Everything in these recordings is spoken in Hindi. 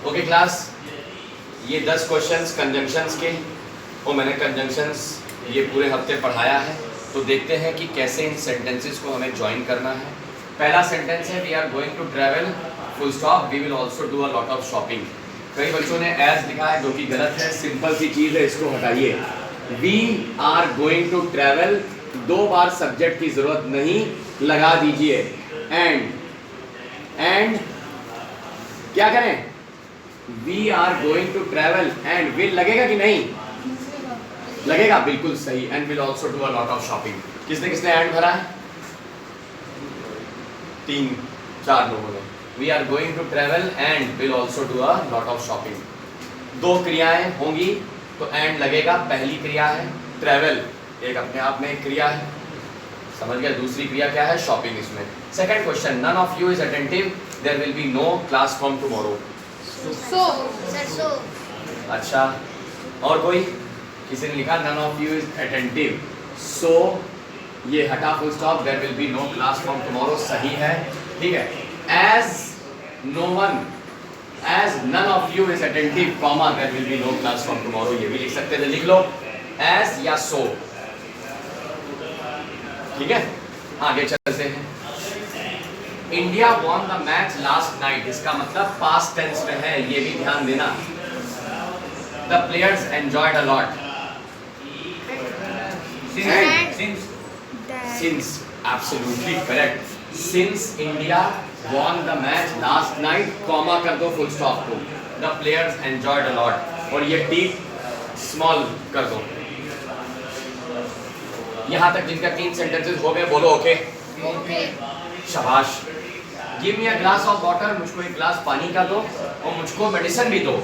ओके क्लास, ये 10 क्वेश्चंस कंजंक्शंस के, और मैंने कंजंक्शंस ये पूरे हफ्ते पढ़ाया है। तो देखते हैं कि कैसे इन सेंटेंसेस को हमें ज्वाइन करना है। पहला सेंटेंस है we are going to travel full stop we will also do a lot of shopping. कई बच्चों ने एज लिखा है जो कि गलत है, सिंपल सी चीज़ है, इसको हटाइए। We are going to travel, 2 बार सब्जेक्ट की जरूरत नहीं, लगा दीजिए एंड क्या करें, we are going to travel and will लगेगा कि नहीं लगेगा, बिल्कुल सही। And will also do a lot of shopping. किसने किसने एंड भरा है? 3-4 लोगों ने। We are going to travel and will also do a lot of shopping. 2 क्रियाएं होंगी तो एंड लगेगा। पहली क्रिया है ट्रैवल, एक अपने आप में एक क्रिया है, समझ गया। दूसरी क्रिया क्या है? शॉपिंग। इसमें second question, none of you is attentive, there will be no class from tomorrow. So अच्छा, और कोई? किसी ने लिखा none of you is attentive, so ये हटा full stop, there will be no class from tomorrow, सही है, ठीक है। As no one, as none of you is attentive comma there will be no class from tomorrow, ये भी लिख सकते थे, लिख लो एज या सो, ठीक है। आगे चलते हैं। India won the match last night, इसका मतलब पास्ट टेंस में है, ये भी ध्यान देना। The players enjoyed a lot, since, absolutely correct. Since India won the match last night, comma कर दो फुल स्टॉप को, the players enjoyed a lot, और ये टी स्मॉल कर दो। यहां तक जिनका 3 सेंटेंसेस हो गए बोलो ओके। शाबाश। Give me a glass of water, मुझको एक ग्लास पानी का दो, और मुझको मेडिसिन भी दो।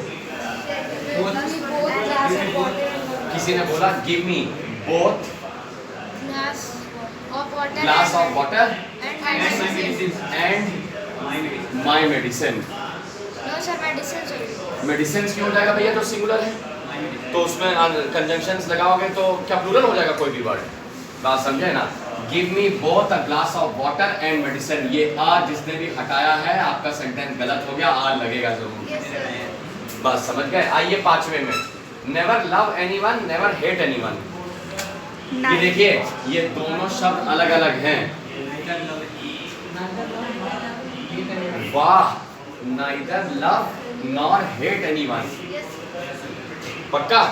किसी ने बोला give me both glass of water and my medicine. Medicine क्यों हो जाएगा भैया? तो सिंगुलर है, तो उसमें कंजंक्शंस लगाओगे तो क्या प्लूरल हो जाएगा कोई भी वर्ड? बात समझे ना। Give me both a glass of water and medicine, ये आ जिसने भी हटाया है आपका सेंटेंस गलत हो गया, आ लगेगा जरूर। बस समझ गए। आइए 5वें में, never love anyone, never hate anyone. ये देखिए, ये दोनों शब्द अलग अलग हैं। वाह, neither love nor hate anyone, पक्का?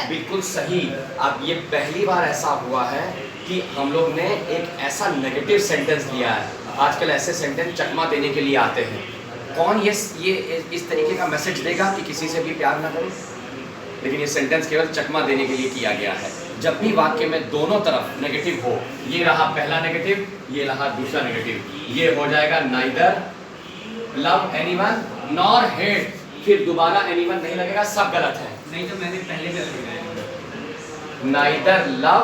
बिल्कुल सही। अब ये पहली बार ऐसा हुआ है कि हम लोग ने एक ऐसा नेगेटिव सेंटेंस लिया है। आजकल ऐसे सेंटेंस चकमा देने के लिए आते हैं। कौन ये इस तरीके का मैसेज देगा कि किसी से भी प्यार ना करो? लेकिन ये सेंटेंस केवल चकमा देने के लिए किया गया है। जब भी वाक्य में दोनों तरफ नेगेटिव हो, ये रहा पहला नेगेटिव, ये रहा दूसरा नेगेटिव, ये हो जाएगा neither love anyone nor hate, फिर दोबारा एनीवन नहीं लगेगा, सब गलत है। नहीं तो मैंने पहले भी लगाया, नाइदर लव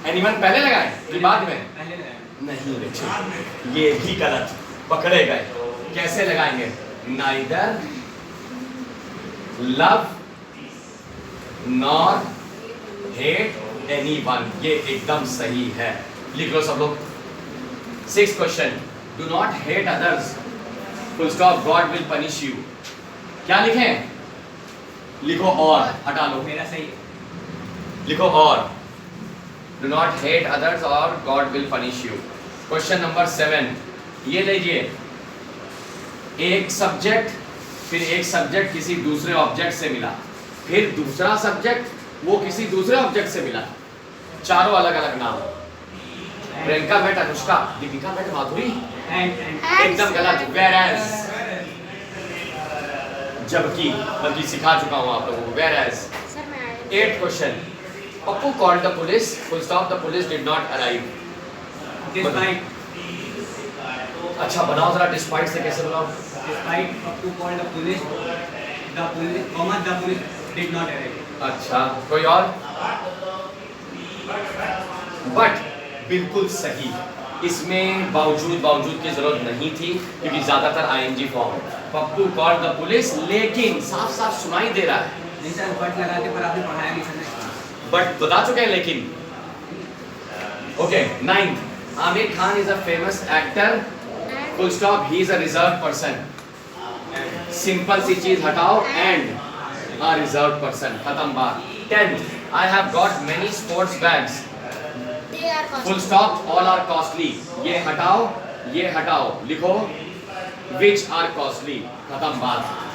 एनीवन पहले लगाए कि बाद में? पहले लगाया। नहीं बेटे, ये भी गलत, पकड़े गए। कैसे लगाएंगे? Neither love nor hate anyone, ये एकदम सही है। लिख लो सब लोग। 6th question, do not hate others, full stop, God will punish you. क्या लिखें? लिखो और, हटा लो, मेरा सही है। लिखो और, डू नॉट हेट अदर्स और God will punish you. Question number 7, ये लीजिए, एक सब्जेक्ट, फिर एक सब्जेक्ट किसी दूसरे ऑब्जेक्ट से मिला, फिर दूसरा सब्जेक्ट वो किसी दूसरे ऑब्जेक्ट से मिला, चारों अलग अलग नाम। प्रियंका मेट अनुष्का, दीपिका मेट माधुरी, एकदम गलत। वेयरएज, जबकि, बल्कि सिखा चुका हूं आप लोगों को, whereas. 8th question, Pappu called the police, full stop, the police did not arrive. Despite, अच्छा बनाओ जरा, डिस्पाइट से कैसे बनाओ? despite Pappu called the police, comma the police did not arrive. अच्छा, कोई और? बट बिल्कुल सही, इसमें बावजूद की जरूरत नहीं थी क्योंकि ज्यादातर ING form. Pappu called the police, लेकिन साफ साफ सुनाई दे रहा है। नहीं सर, बट लगाते पर आपने पढ़ाया नहीं सर। बट बता चुके हैं लेकिन। Okay, 9th, Aamir Khan is a famous actor, full stop, he is a reserve person. Simple सी चीज हटाओ एंड a reserved person, खत्म बात. 10th, I have got many sports bags. They are costly. Full stop, all are costly. ये हटाओ, लिखो which are costly, खत्म बात.